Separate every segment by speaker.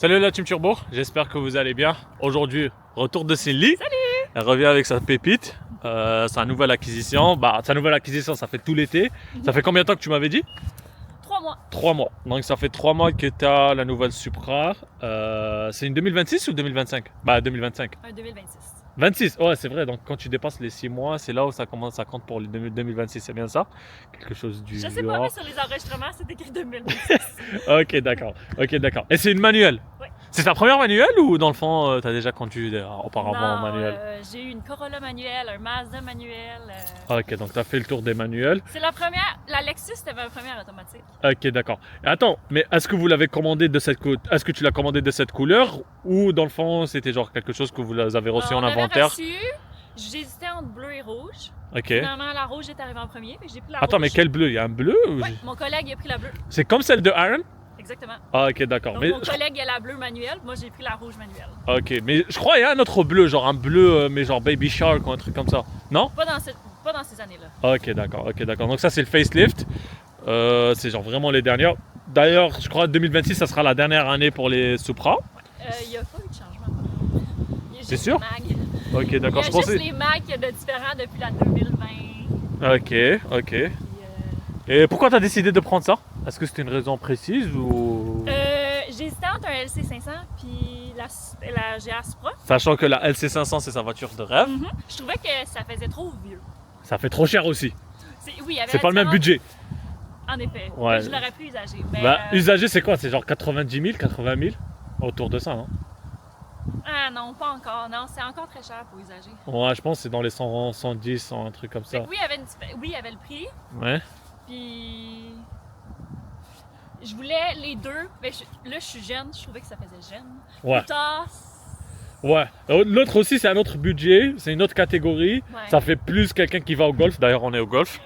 Speaker 1: Salut la Team Turbo, j'espère que vous allez bien. Aujourd'hui, retour de Cindy.
Speaker 2: Salut!
Speaker 1: Elle revient avec sa pépite, sa nouvelle acquisition. Sa nouvelle acquisition, ça fait tout l'été. Ça fait combien de temps que tu m'avais dit?
Speaker 2: 3 mois.
Speaker 1: 3 mois. Donc ça fait 3 mois que tu as la nouvelle Supra. C'est une 2026 ou 2025? 2025.
Speaker 2: Un 2026.
Speaker 1: 26, ouais c'est vrai, donc quand tu dépasses les 6 mois, c'est là où ça commence à compte pour le 2026, c'est bien ça? Quelque chose du
Speaker 2: Je sais pas,
Speaker 1: genre.
Speaker 2: mais sur les enregistrements, c'est écrit 2026.
Speaker 1: Ok d'accord. Et c'est une manuelle?
Speaker 2: Oui.
Speaker 1: C'est ta première manuelle ou dans le fond tu as déjà conduit auparavant en
Speaker 2: Non,
Speaker 1: manuel?
Speaker 2: j'ai eu une Corolla manuelle, un Mazda manuel.
Speaker 1: Ok, donc tu as fait le tour des manuels.
Speaker 2: C'est la première, la Lexus, c'était ma première automatique.
Speaker 1: Ok, d'accord. Attends, mais est-ce que vous l'avez commandé de cette est-ce que tu l'as commandé de cette couleur ou dans le fond c'était genre quelque chose que vous avez reçu en inventaire?
Speaker 2: J'hésitais entre bleu et rouge.
Speaker 1: Ok.
Speaker 2: Finalement, la rouge est arrivée en premier, mais j'ai pris la
Speaker 1: Attends,
Speaker 2: rouge.
Speaker 1: mais quel bleu? Il y a un bleu ou
Speaker 2: Ouais, mon collègue a pris la bleue.
Speaker 1: C'est comme celle de Aaron?
Speaker 2: Exactement.
Speaker 1: Ah ok, d'accord.
Speaker 2: Donc,
Speaker 1: Mais
Speaker 2: mon collègue a la bleue manuelle, moi j'ai pris la rouge manuelle.
Speaker 1: ok, mais je crois qu'il y a un autre bleu, genre un bleu, mais genre Baby Shark ou un truc comme ça. Non?
Speaker 2: Pas dans ces années-là.
Speaker 1: Ok, d'accord. Donc ça c'est le facelift. C'est genre vraiment les dernières. D'ailleurs, je crois que 2026, ça sera la dernière année pour les Supra.
Speaker 2: Il n'y a pas eu de changement. Il y a juste
Speaker 1: C'est sûr?
Speaker 2: les mags.
Speaker 1: Ok, d'accord.
Speaker 2: Il y a juste les mags qu'il y a de différents depuis la 2020.
Speaker 1: Ok.
Speaker 2: Puis,
Speaker 1: Et pourquoi tu as décidé de prendre ça? Est-ce que c'était une raison précise ou...
Speaker 2: j'hésitais entre un LC500 puis la GR Supra.
Speaker 1: Sachant que la LC500 c'est sa voiture de rêve,
Speaker 2: Je trouvais que ça faisait trop vieux.
Speaker 1: ça fait trop cher aussi.
Speaker 2: Oui, il y avait
Speaker 1: C'est
Speaker 2: la
Speaker 1: pas le même
Speaker 2: différence.
Speaker 1: budget.
Speaker 2: En effet.
Speaker 1: Ouais.
Speaker 2: Je l'aurais pu usager. Mais,
Speaker 1: Usagé c'est quoi? C'est genre 90 000, 80 000? Autour de ça, hein?
Speaker 2: Ah non, pas encore. Non, c'est encore très cher pour usager.
Speaker 1: Ouais, je pense que c'est dans les 100, 110, 100, un truc comme ça.
Speaker 2: Fait que oui, il y avait le prix.
Speaker 1: Ouais.
Speaker 2: Puis je voulais les deux. Mais là, je suis jeune. Je trouvais que ça faisait jeune.
Speaker 1: Ouais.
Speaker 2: Plus tard,
Speaker 1: Ouais. L'autre aussi, c'est un autre budget, c'est une autre catégorie.
Speaker 2: ouais.
Speaker 1: Ça fait plus quelqu'un qui va au golf. D'ailleurs, on est au golf.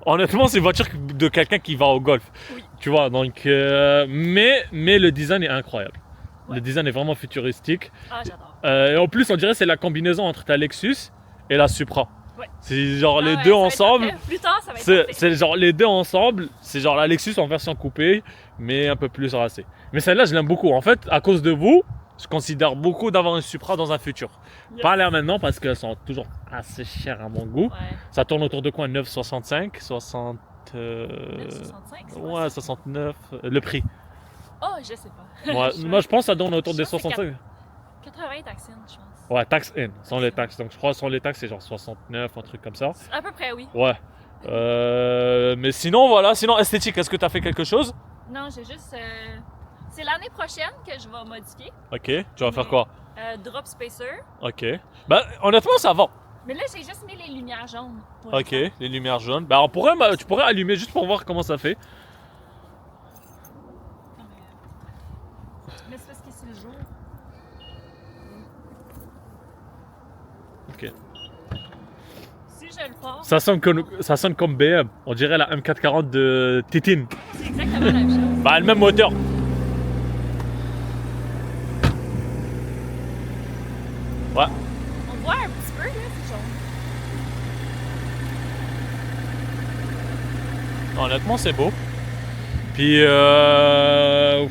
Speaker 1: Honnêtement, c'est une voiture de quelqu'un qui va au golf.
Speaker 2: Oui.
Speaker 1: Tu vois, donc. Mais le design est incroyable.
Speaker 2: Ouais.
Speaker 1: Le design est vraiment futuristique.
Speaker 2: Ah, j'adore.
Speaker 1: Et en plus, on dirait que c'est la combinaison entre ta Lexus et la Supra.
Speaker 2: Ouais.
Speaker 1: C'est genre
Speaker 2: Ah
Speaker 1: les
Speaker 2: ouais,
Speaker 1: deux
Speaker 2: ça va être
Speaker 1: ensemble.
Speaker 2: parfait. Plus tard, ça va être parfait.
Speaker 1: C'est genre les deux ensemble. C'est genre la Lexus en version coupée, mais un peu plus racée. Mais celle-là, je l'aime beaucoup. En fait, à cause de vous, je considère beaucoup d'avoir une Supra dans un futur.
Speaker 2: Yes.
Speaker 1: Pas là maintenant parce qu'elles sont toujours assez chères à mon goût.
Speaker 2: Ouais.
Speaker 1: Ça tourne autour de quoi? 9,65, 60.
Speaker 2: 965, c'est quoi
Speaker 1: Ouais,
Speaker 2: ça?
Speaker 1: 69. Le prix.
Speaker 2: Oh, je sais pas.
Speaker 1: Ouais, moi, je pense que ça tourne autour des
Speaker 2: Je pense que
Speaker 1: 65.
Speaker 2: 80 taxines, je pense.
Speaker 1: Ouais, tax in, sans les taxes. Donc je crois sans les taxes, c'est genre 69, un truc comme ça.
Speaker 2: À peu près, oui.
Speaker 1: Ouais. Mais sinon, voilà. Sinon, esthétique, est-ce que tu as fait quelque chose?
Speaker 2: Non, j'ai juste. C'est l'année prochaine que je vais modifier.
Speaker 1: Ok. Tu vas faire quoi?
Speaker 2: Drop Spacer.
Speaker 1: Ok. Bah, honnêtement, ça va.
Speaker 2: Mais là, j'ai juste mis les lumières jaunes. Pour
Speaker 1: Ok.
Speaker 2: l'instant.
Speaker 1: Les lumières jaunes. Bah, tu pourrais allumer juste pour voir comment ça fait.
Speaker 2: Mais c'est parce que c'est le jour.
Speaker 1: Ok.
Speaker 2: Si je le passe,
Speaker 1: Ça sonne comme BM. On dirait la M440 de Titine.
Speaker 2: c'est exactement la même chose.
Speaker 1: Bah, le même moteur. Ouais.
Speaker 2: On voit un petit peu, là, c'est jaune.
Speaker 1: Honnêtement, c'est beau. Puis, ouais,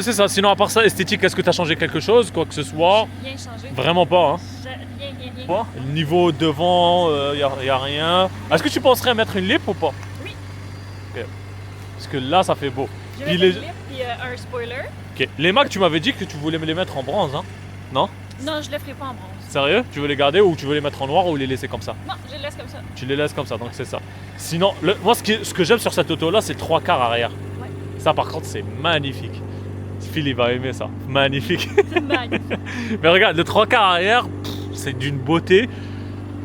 Speaker 1: c'est ça. Sinon, à part ça, esthétique, est-ce que tu as changé quelque chose, quoi que ce soit?
Speaker 2: Rien changé.
Speaker 1: Vraiment pas, hein.
Speaker 2: Rien.
Speaker 1: Quoi? Niveau devant, y a rien. Est-ce que tu penserais mettre une lip ou pas?
Speaker 2: Oui.
Speaker 1: Ok. Parce que là, ça fait beau.
Speaker 2: Je
Speaker 1: Puis
Speaker 2: vais
Speaker 1: les-
Speaker 2: mettre une lip puis un spoiler.
Speaker 1: Ok. Les Macs, tu m'avais dit que tu voulais me les mettre en bronze, hein? Non?
Speaker 2: Non, je le ferai pas en bronze.
Speaker 1: Sérieux? Tu veux les garder ou tu veux les mettre en noir ou les laisser comme ça?
Speaker 2: Non, je le laisse comme ça.
Speaker 1: Tu les laisses comme ça, donc c'est ça. Sinon, moi, ce que j'aime sur cette auto-là, c'est le 3/4 arrière.
Speaker 2: Ouais.
Speaker 1: Ça, par contre, c'est magnifique. Phil, il va aimer ça. Magnifique.
Speaker 2: C'est magnifique.
Speaker 1: Mais regarde, le 3/4 arrière, c'est d'une beauté.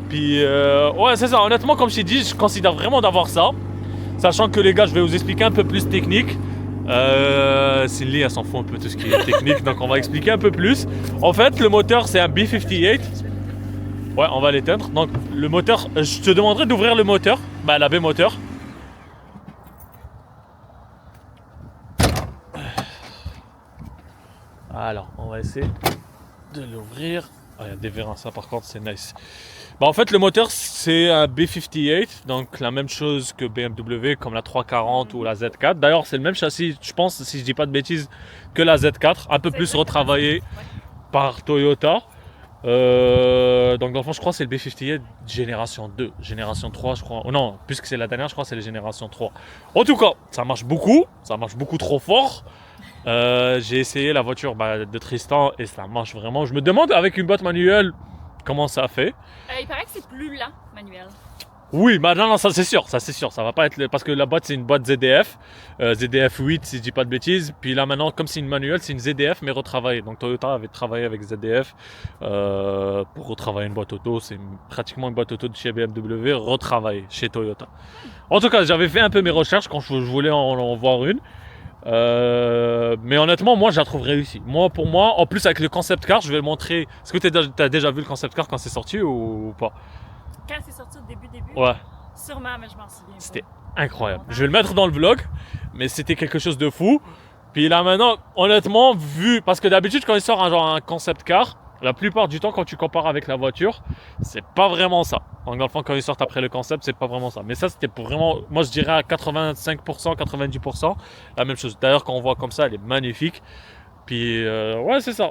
Speaker 1: Puis, ouais, c'est ça. Honnêtement, comme je t'ai dit, je considère vraiment d'avoir ça. Sachant que les gars, je vais vous expliquer un peu plus technique. Cindy, elle s'en fout un peu de tout ce qui est technique, donc on va expliquer un peu plus. En fait, le moteur, c'est un B58. Ouais, on va l'éteindre. Donc, le moteur, je te demanderai d'ouvrir le moteur. Bah, la B moteur. Alors, on va essayer de l'ouvrir. Ah, il y a des vérins, ça par contre c'est nice. Bah, en fait le moteur c'est un B58, donc la même chose que BMW comme la 340 ou la Z4. D'ailleurs c'est le même châssis, je pense si je dis pas de bêtises, que la Z4, un peu
Speaker 2: C'est
Speaker 1: plus
Speaker 2: exactement
Speaker 1: retravaillé
Speaker 2: ça. Ouais.
Speaker 1: par Toyota. Donc dans le fond je crois que c'est le B58 génération 2, génération 3 je crois. Oh non, puisque c'est la dernière je crois que c'est la génération 3. En tout cas, ça marche beaucoup trop fort. J'ai essayé la voiture de Tristan et ça marche vraiment. Je me demande avec une boîte manuelle comment ça fait.
Speaker 2: Il paraît que c'est plus lent, manuel.
Speaker 1: Oui, bah non, ça c'est sûr, ça va pas être parce que la boîte c'est une boîte ZDF, ZDF 8 si je dis pas de bêtises. Puis là maintenant, comme c'est une manuelle, c'est une ZDF mais retravaillée. Donc Toyota avait travaillé avec ZDF pour retravailler une boîte auto. C'est pratiquement une boîte auto de chez BMW retravaillée chez Toyota. En tout cas, j'avais fait un peu mes recherches quand je voulais en voir une. Mais honnêtement, moi je la trouve réussie. Pour moi, en plus avec le concept car, je vais le montrer. Est-ce que tu as déjà vu le concept car quand c'est sorti ou pas?
Speaker 2: Quand c'est sorti au début,
Speaker 1: Ouais.
Speaker 2: sûrement, mais je m'en souviens pas.
Speaker 1: C'était incroyable. Je vais le mettre dans le vlog, mais c'était quelque chose de fou. Puis là maintenant, honnêtement, parce que d'habitude quand il sort un concept car, la plupart du temps quand tu compares avec la voiture, c'est pas vraiment ça. Donc dans le fond quand ils sortent après le concept, c'est pas vraiment ça. Mais ça c'était pour vraiment, moi je dirais à 85%, 90%, la même chose. D'ailleurs quand on voit comme ça, elle est magnifique. Puis ouais c'est ça,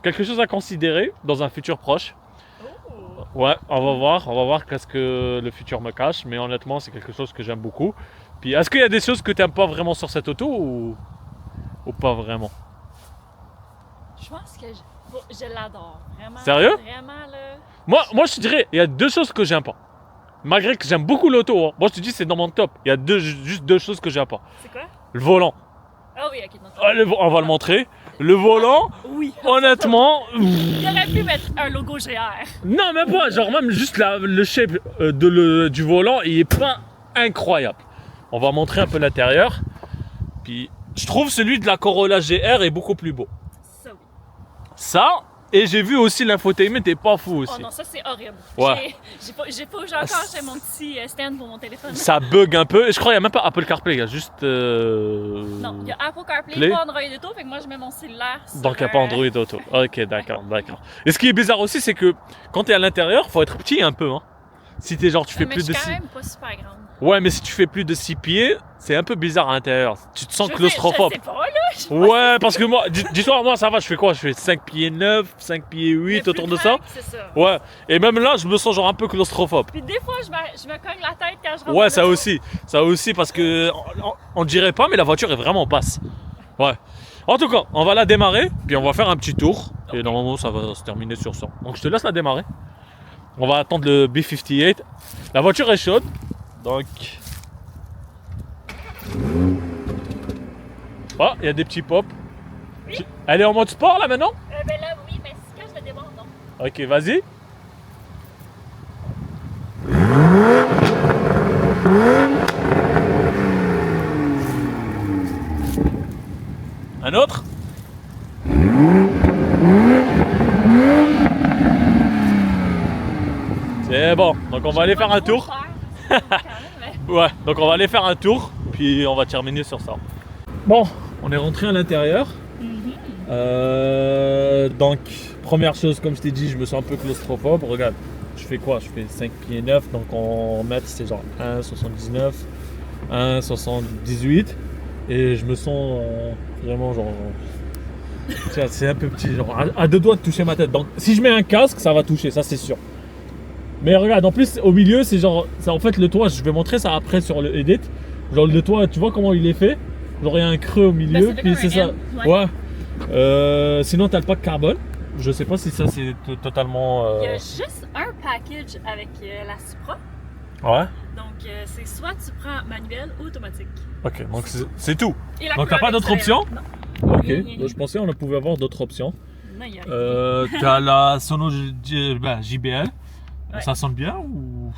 Speaker 1: quelque chose à considérer dans un futur proche. Ouais, on va voir qu'est-ce que le futur me cache, mais honnêtement, c'est quelque chose que j'aime beaucoup. Puis, est-ce qu'il y a des choses que tu n'aimes pas vraiment sur cette auto ou pas vraiment?
Speaker 2: Je pense que je l'adore. Vraiment.
Speaker 1: Sérieux?
Speaker 2: Vraiment, là.
Speaker 1: Moi, je te dirais, il y a deux choses que j'aime pas. Malgré que j'aime beaucoup l'auto, hein. Moi, je te dis, c'est dans mon top. Il y a juste deux choses que j'aime pas.
Speaker 2: C'est quoi?
Speaker 1: Le volant.
Speaker 2: Ah oui, ok. Non,
Speaker 1: On va le montrer. Le volant,
Speaker 2: oui.
Speaker 1: honnêtement,
Speaker 2: Il aurait pu mettre un logo GR.
Speaker 1: non, même pas. Genre, même juste le shape du volant, il est pas incroyable. On va montrer un peu l'intérieur. Puis, je trouve celui de la Corolla GR est beaucoup plus beau.
Speaker 2: Ça, oui.
Speaker 1: Ça, et j'ai vu aussi l'infotainment est pas fou aussi.
Speaker 2: Oh non, ça, c'est horrible.
Speaker 1: Ouais.
Speaker 2: J'ai encore mon petit stand pour mon téléphone.
Speaker 1: Ça bug un peu. Et je crois qu'il n'y a même pas Apple CarPlay, il y a juste.
Speaker 2: Non, il y a Apple CarPlay, pas Android Auto, fait que moi, je mets mon cellulaire sur...
Speaker 1: Donc, il n'y a pas Android Auto. Ok, d'accord. Et ce qui est bizarre aussi, c'est que quand tu es à l'intérieur, faut être petit un peu. Hein. Si t'es genre, tu fais
Speaker 2: mais
Speaker 1: plus
Speaker 2: je
Speaker 1: de
Speaker 2: suis
Speaker 1: 6...
Speaker 2: quand même pas super grande.
Speaker 1: Ouais, mais si tu fais plus de 6 pieds, c'est un peu bizarre à l'intérieur. Tu te sens claustrophobe.
Speaker 2: Je sais pas, là.
Speaker 1: Ouais, parce que moi, dis-toi, moi ça va, je fais quoi? Je fais 5 pieds 9, 5 pieds 8 autour de ça.
Speaker 2: C'est ça.
Speaker 1: Ouais, et même là, je me sens genre un peu claustrophobe.
Speaker 2: Puis des fois, je me cogne la tête quand je rentre.
Speaker 1: Ouais, ça aussi, parce que on dirait pas, mais la voiture est vraiment basse. Ouais. En tout cas, on va la démarrer, puis on va faire un petit tour. Et normalement, ça va se terminer sur ça. Donc je te laisse la démarrer. On va attendre le B58. La voiture est chaude, donc... Oh, il y a des petits pops.
Speaker 2: Oui.
Speaker 1: Elle est en mode sport là maintenant?
Speaker 2: Ben là, oui, mais quand je le démarre, non.
Speaker 1: Ok, vas-y. Un autre? C'est bon, donc on va aller faire un tour. Ouais, donc on va aller faire un tour, puis on va terminer sur ça. Bon, on est rentré à l'intérieur. Donc, première chose, comme je t'ai dit, je me sens un peu claustrophobe. Regarde, je fais quoi? Je fais 5 pieds 9, donc en mètres c'est genre 1,79, 1,78. Et je me sens vraiment genre... Tiens, c'est un peu petit, genre à deux doigts de toucher ma tête. Donc si je mets un casque, ça va toucher, ça c'est sûr. Mais regarde, en plus au milieu, c'est genre... En fait le toit, je vais montrer ça après sur le edit. Genre le toit, tu vois comment il est fait? Genre il y a un creux au milieu, puis c'est ça. Ouais. Sinon t'as le pack carbone. Je sais pas si ça c'est totalement...
Speaker 2: Il y a juste un package avec la Supra.
Speaker 1: Ouais.
Speaker 2: Donc c'est soit tu prends manuel ou automatique.
Speaker 1: Ok, donc c'est tout.
Speaker 2: Et la
Speaker 1: Donc t'as pas d'autres options?
Speaker 2: Non.
Speaker 1: Ok, donc, je pensais on pouvait avoir d'autres options.
Speaker 2: Non, il y a
Speaker 1: T'as la Sono JBL.
Speaker 2: Ouais.
Speaker 1: Ça sonne bien ou...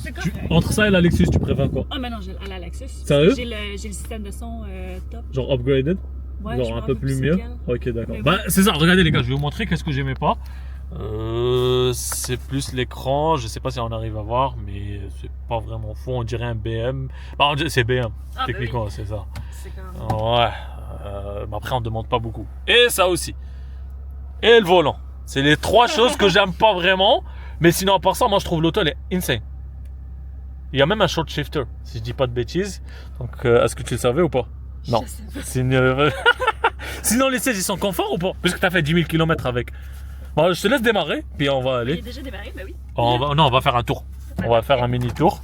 Speaker 2: C'est correct.
Speaker 1: Entre ça et la Lexus, tu préfères quoi?
Speaker 2: Ah, mais non, j'ai la Lexus.
Speaker 1: Sérieux?
Speaker 2: J'ai le système de son top.
Speaker 1: Genre upgraded?
Speaker 2: Ouais,
Speaker 1: genre
Speaker 2: je
Speaker 1: un
Speaker 2: me
Speaker 1: peu
Speaker 2: rappelle
Speaker 1: plus
Speaker 2: c'est
Speaker 1: mieux?
Speaker 2: lequel.
Speaker 1: Ok, d'accord.
Speaker 2: Mais
Speaker 1: Bah
Speaker 2: oui.
Speaker 1: c'est ça, regardez les gars, je vais vous montrer qu'est-ce que j'aimais pas. C'est plus l'écran, je sais pas si on arrive à voir, mais c'est pas vraiment fou, on dirait un BM. Bah, c'est BM,
Speaker 2: Ah,
Speaker 1: techniquement,
Speaker 2: bah oui.
Speaker 1: c'est ça.
Speaker 2: C'est comme...
Speaker 1: Ouais, mais après on demande pas beaucoup. Et ça aussi. Et le volant. C'est les 3 choses que j'aime pas vraiment. Mais sinon, à part ça, moi, je trouve l'auto, elle est insane. Il y a même un short shifter, si je dis pas de bêtises. Donc, est-ce que tu le savais ou pas? Non.
Speaker 2: Je sais pas.
Speaker 1: C'est une... Sinon, les sièges, ils sont confort ou pas? Puisque tu as fait 10 000 km avec. Bon, je te laisse démarrer, puis on va
Speaker 2: Il
Speaker 1: aller.
Speaker 2: est déjà démarré, ben oui.
Speaker 1: Non, on va faire un tour. On va faire un mini tour.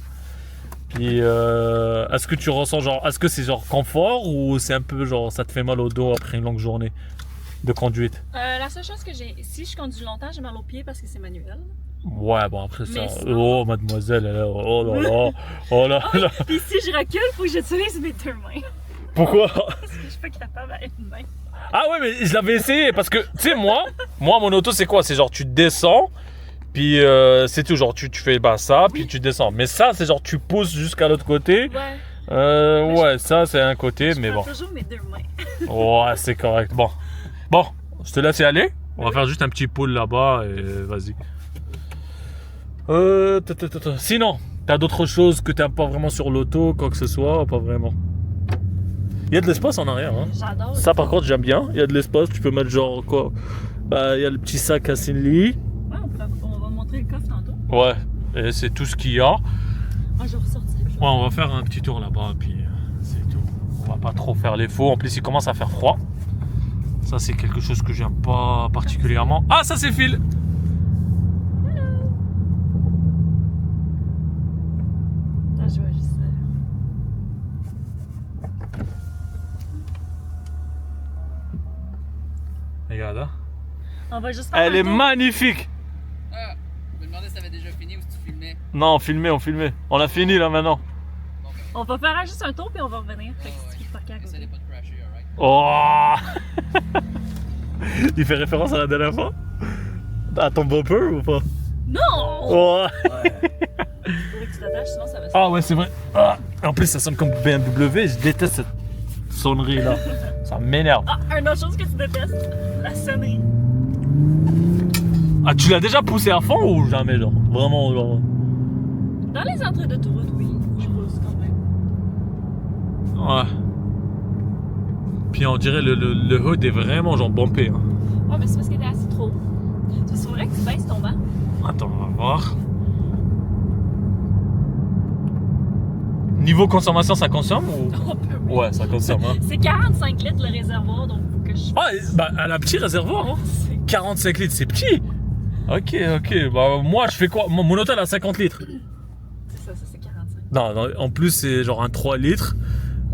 Speaker 1: Puis, est-ce que tu ressens genre... Est-ce que c'est genre confort ou c'est un peu genre ça te fait mal au dos après une longue journée de conduite?
Speaker 2: La seule chose que j'ai, si je conduis longtemps, j'ai mal aux pieds parce que c'est manuel.
Speaker 1: Ouais, bon, après ça...
Speaker 2: Mais sinon-
Speaker 1: Oh, mademoiselle, oh là là, oh là là.
Speaker 2: Puis si je recule, faut que j'utilise mes 2 mains.
Speaker 1: Pourquoi?
Speaker 2: Parce que je suis pas capable avec une main.
Speaker 1: Ah ouais, mais je l'avais essayé parce que, tu sais, moi, mon auto, c'est quoi? C'est genre, tu descends, puis c'est tout, genre, tu fais bah, ça, puis tu descends. Mais ça, c'est genre, tu pousses jusqu'à l'autre côté.
Speaker 2: Ouais.
Speaker 1: Ouais, ça, c'est un côté, mais
Speaker 2: Je
Speaker 1: bon.
Speaker 2: prends toujours mes 2 mains.
Speaker 1: Ouais, c'est correct. Bon, je te laisse y aller. On va faire juste un petit pull là-bas et vas-y. Sinon, t'as d'autres choses que t'aimes pas vraiment sur l'auto, quoi que ce soit, pas vraiment. Il y a de l'espace en arrière, hein.
Speaker 2: J'adore.
Speaker 1: Ça par contre j'aime bien, il y a de l'espace, tu peux mettre genre quoi? Bah il y a le petit sac à Cindy.
Speaker 2: Ouais, on va montrer le coffre tantôt.
Speaker 1: Ouais, et c'est tout ce qu'il y a.
Speaker 2: Ah, je vais ressortir.
Speaker 1: Ouais, on va faire un petit tour là-bas, puis c'est tout. On va pas trop faire les faux, en plus il commence à faire froid. Ça c'est quelque chose que j'aime pas particulièrement. Ah ça c'est Phil.
Speaker 2: Attends, je vois juste ça.
Speaker 1: Regarde, hein.
Speaker 2: On va juste faire
Speaker 1: Elle
Speaker 2: un
Speaker 1: est
Speaker 2: tour.
Speaker 1: magnifique.
Speaker 3: Ah, je me demandais si ça avait déjà fini ou si tu filmais.
Speaker 1: Non, on filmait. On a fini là maintenant.
Speaker 3: Bon, ben,
Speaker 2: On va faire juste un tour puis on va revenir. Fait que
Speaker 3: ouais.
Speaker 2: si tu veux parquer à côté.
Speaker 3: Essayez pas de crasher, alright?
Speaker 1: Oh. Il fait référence à la dernière fois? À ton bumper ou pas?
Speaker 2: Non!
Speaker 1: Oh.
Speaker 2: Faudrait que tu t'attaches, sinon ça va se...
Speaker 1: Ah ouais, c'est vrai. Ah. En plus, ça sonne comme BMW. Je déteste cette sonnerie là. Ça m'énerve.
Speaker 2: Ah, une autre chose que tu détestes, la sonnerie.
Speaker 1: Ah, tu l'as déjà poussé à fond ou jamais, genre? Vraiment, genre.
Speaker 2: Dans les entrées d'autoroute, oui, je pousse quand même.
Speaker 1: Ouais. Puis on dirait le hood est vraiment genre bumpé. Hein.
Speaker 2: Ouais, mais c'est parce que t'es assis trop. C'est vrai que tu baisses ton banc.
Speaker 1: Attends, on va voir. Niveau consommation, ça consomme ou?
Speaker 2: Oh, ben oui.
Speaker 1: Ouais, ça consomme. Hein.
Speaker 2: C'est 45 litres le réservoir, donc faut que je...
Speaker 1: Ah, bah, elle a un petit réservoir. Hein.
Speaker 2: C'est
Speaker 1: 45 litres, c'est petit. Ok. Bah, moi, je fais quoi? Mon auto, elle a 50 litres.
Speaker 2: ça, c'est 45.
Speaker 1: Non, en plus, c'est genre un 3 litres.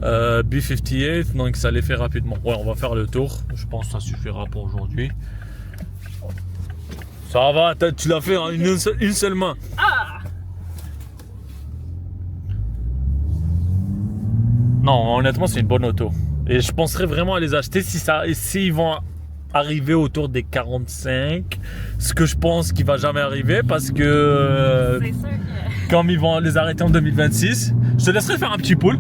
Speaker 1: B58, donc ça les fait rapidement. Ouais, on va faire le tour. Je pense que ça suffira pour aujourd'hui. Ça va, tu l'as fait en une seule main.
Speaker 2: Ah!
Speaker 1: Non, honnêtement, c'est une bonne auto. Et je penserais vraiment à les acheter s'ils vont arriver autour des 45. Ce que je pense qu'il va jamais arriver parce que
Speaker 2: C'est sûr que...
Speaker 1: comme ils vont les arrêter en 2026, je te laisserai faire un petit pull.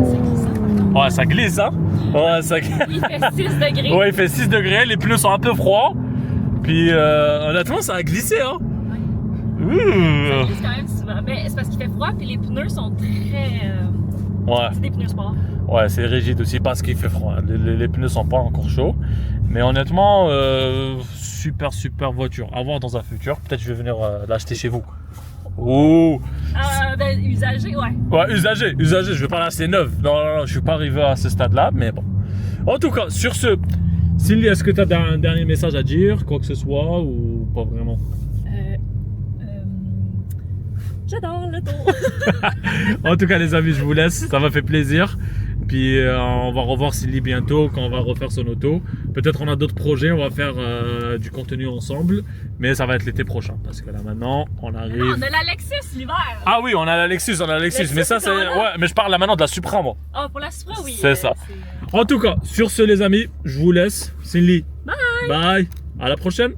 Speaker 2: C'est glissant, par contre.
Speaker 1: Ouais, ça glisse, hein? Ouais, ça...
Speaker 2: Il fait 6 degrés.
Speaker 1: Ouais, il fait 6 degrés, les pneus sont un peu froids. Puis honnêtement, ça a glissé, hein?
Speaker 2: Ça glisse quand même souvent. Mais c'est parce qu'il fait froid, puis les pneus sont très...
Speaker 1: Ouais,
Speaker 2: C'est des pneus sport.
Speaker 1: ouais, c'est rigide aussi parce qu'il fait froid. Les pneus sont pas encore chauds. Mais honnêtement, super voiture. À voir dans un futur. Peut-être je vais venir l'acheter chez vous. Oh!
Speaker 2: Ben, usagé, ouais.
Speaker 1: Ouais, usagé, je vais pas l'acheter neuf. Non, je suis pas arrivé à ce stade-là, mais bon. En tout cas, sur ce, Cindy, est-ce que tu as un dernier message à dire, quoi que ce soit, ou pas vraiment?
Speaker 2: J'adore le tour.
Speaker 1: En tout cas, les amis, je vous laisse, ça m'a fait plaisir. Puis on va revoir Cindy bientôt quand on va refaire son auto. Peut-être on a d'autres projets, on va faire du contenu ensemble, mais ça va être l'été prochain parce que là maintenant on arrive.
Speaker 2: Non, on a la Lexus l'hiver.
Speaker 1: Ah oui, on a la Lexus,
Speaker 2: Lexus,
Speaker 1: mais ça
Speaker 2: c'est
Speaker 1: c'est
Speaker 2: quand même.
Speaker 1: ouais, mais je parle là maintenant de la Supra moi.
Speaker 2: Ah, pour la Supra, oui.
Speaker 1: C'est ça. En tout cas, sur ce les amis, je vous laisse. Cindy. Bye. À la prochaine.